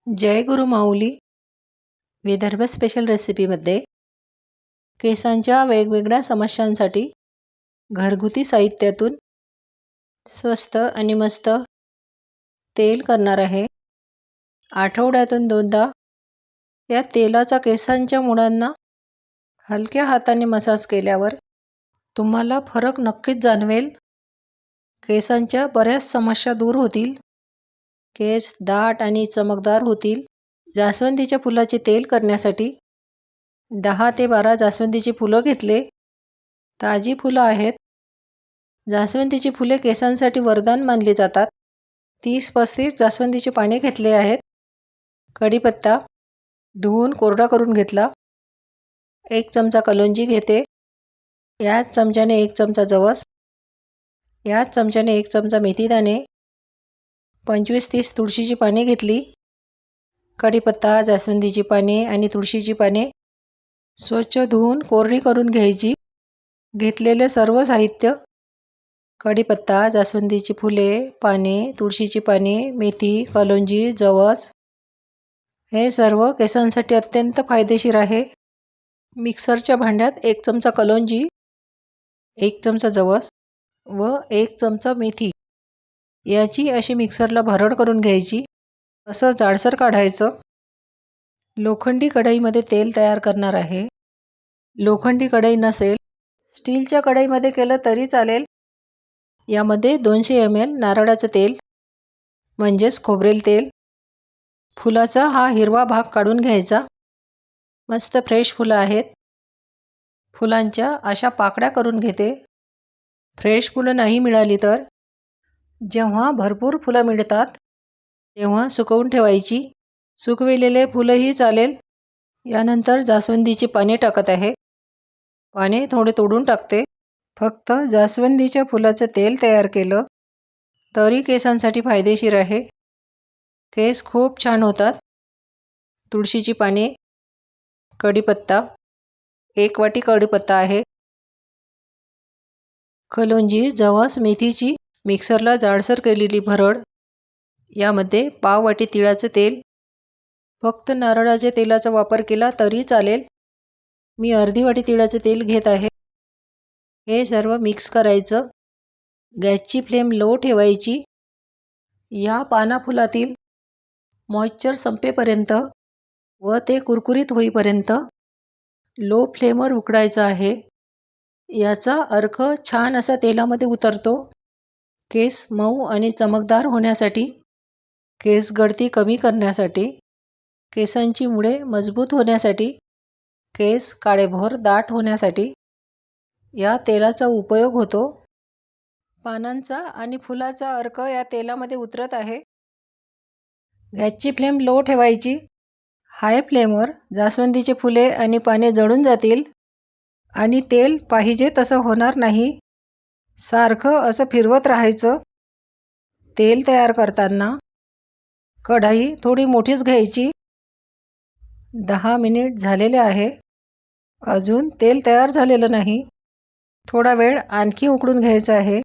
जय गुरु माऊली Vidarbha special रेसिपीमध्ये केसांच्या वेगवेगळ्या समस्यांसाठी घरगुती साहित्यातून स्वस्त आणि मस्त तेल करणार आहे। आठवड्यातून 2दा या तेलाचा केसांच्या मुळांना हलक्या हाताने मसाज केल्यावर तुम्हाला फरक नक्कीच जाणवेल। केसांच्या बऱ्याच समस्या दूर होतील, केस दाट आणि चमकदार होतील। जास्वंदीच्या फुलाचे तेल करण्यासाठी 10 ते 12 जास्वंदीची फुलं घेतले। ताजी फुलं आहेत। जास्वंदीची फुले केसांसाठी वरदान मानली जातात। 30-35 जास्वंदीचे पाने घेतले आहेत। कढीपत्ता धुवून कोरडा करून घेतला। 1 चमचा कलोंजी घेते। याच चमच्याने 1 चमचा जवस, याच चमच्याने 1 चमचा मेथीदाणे, 25-30 तुळशीची पाने घेतली। कढीपत्ता, जास्वंदीची पाने आणि तुळशीची पाने स्वच्छ धुवून कोरडी करून घ्यायची। घेतलेले सर्व साहित्य कढीपत्ता, जास्वंदीची फुले, पाने, तुळशीची पाने, मेथी, कलोंजी, जवस हे सर्व केसांसाठी अत्यंत फायदेशीर आहे। मिक्सरच्या भांड्यात 1 चमचा कलोंजी, 1 चमचा जवस व 1 चमचा मेथी याची अशी मिक्सरला भरड करून घ्यायची। असं जाडसर काढायचं। लोखंडी कढईमध्ये तेल तयार करणार आहे। लोखंडी कढई नसेल स्टीलच्या कढईमध्ये केलं तरी चालेल। यामध्ये 200 ml नारळाचं तेल म्हणजेच खोबरेल तेल, फुलाचा हा हिरवा भाग काढून घ्यायचा। मस्त फ्रेश फुलं आहेत। फुलांच्या अशा पाकळ्या करून घेते। फ्रेश फुलं नाही मिळाली तर जेव्हा भरपूर फुलं मिळतात तेव्हा सुकवून ठेवायची। सुकविलेले फुलंही चालेल। यानंतर जास्वंदीची पाने टाकत आहे। पाने थोडे तोडून टाकते। फक्त जास्वंदीच्या फुलाचं तेल तयार केलं तरी केसांसाठी फायदेशीर आहे। केस खूप छान होतात। तुळशीची पाने, कढीपत्ता 1 वाटी कढीपत्ता आहे, कलोंजी, जवस, मेथीची मिक्सरला जाडसर केलेली भरड, यामध्ये पाव वाटी तिळाचं तेल, फक्त नारळाच्या तेलाचा वापर केला तरी चालेल। मी अर्धी वाटी तिळाचं तेल घेत आहे। हे सर्व मिक्स करायचं। गॅसची फ्लेम लो ठेवायची। या पानाफुलातील मॉइश्चर संपेपर्यंत व ते कुरकुरीत होईपर्यंत लो फ्लेमवर उकडायचं आहे। याचा अर्क छान असा तेलामध्ये उतरतो। केस मऊ आणि चमकदार होण्यासाठी, केस गळती कमी करण्यासाठी, केसांची मुळे मजबूत होण्यासाठी, केस काळेभोर दाट होण्यासाठी या तेलाचा उपयोग होतो। पानांचा आणि फुलाचा अर्क या तेलामध्ये उतरत आहे। गॅसची फ्लेम लो ठेवायची। हाय फ्लेमवर जास्वंदीचे फुले आणि पाने जळून जातील आणि तेल पाहिजे तसं होणार नाही। सारखं असं फिरवत राहायचं। तेल तयार करताना कढई थोडी मोठीच घ्यायची। 10 मिनिट झालेले आहे। अजून तेल तयार झालेलं नाही। थोडा वेळ आणखी उकळून घ्यायचं आहे।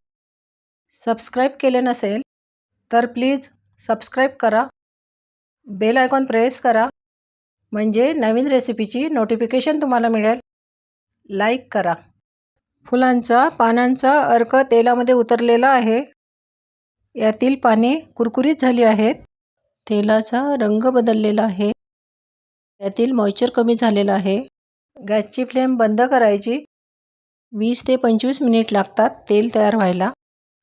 सबस्क्राईब केले नसेल तर प्लीज सबस्क्राईब करा। बेल आयकॉन प्रेस करा म्हणजे नवीन रेसिपीची नोटिफिकेशन तुम्हाला मिळेल। लाईक करा। फुलांचा पानांचा अर्क तेलामध्ये उतरलेला आहे। यातील पाने कुरकुरीत झाली आहेत। तेलाचा रंग बदललेला आहे। यातील मॉइश्चर कमी झालेला आहे। गॅसची फ्लेम बंद करायची। 20 ते 25 मिनिट लागतात तेल तयार व्हायला।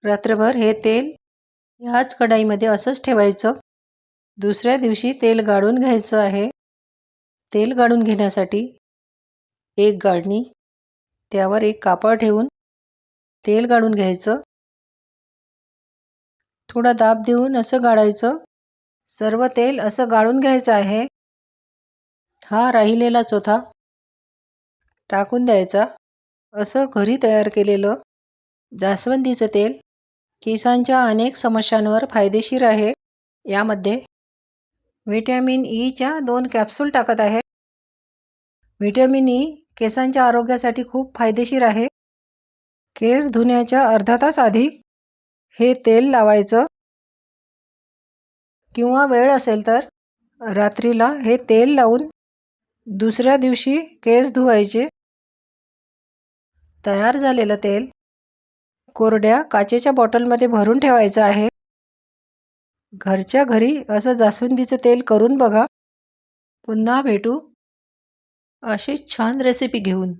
रात्रभर हे तेल ह्याच कढईमध्ये असंच ठेवायचं। दुसऱ्या दिवशी तेल गाळून घ्यायचं आहे। तेल गाळून घेण्यासाठी एक गाळणी, त्यावर एक कापड ठेवून तेल गाळून घ्यायचं। थोडा दाब देऊन असं गाळायचं। सर्व तेल असं गाळून घ्यायचं आहे। हा राहिलेला चोथा टाकून द्यायचा। असं घरी तयार केलेलं जास्वंदीचं तेल केसांच्या अनेक समस्यांवर फायदेशीर आहे। यामध्ये व्हिटॅमिन ईच्या 2 कॅप्सूल टाकत आहे। व्हिटॅमिन ई केसांच्या आरोग्यासाठी खूप फायदेशीर आहे। केस धुण्याच्या अर्धा तास आधी हे तेल लावायचं किंवा वेळ असेल तर रात्रीला हे तेल लावून दुसऱ्या दिवशी केस धुवायचे. तयार झालेलं तेल कोरड्या काचेच्या बॉटलमध्ये भरून ठेवायचं आहे. घरच्या घरी असं जास्वंदीचं तेल करून बघा. पुन्हा भेटू अशी छान रेसिपी घेऊन.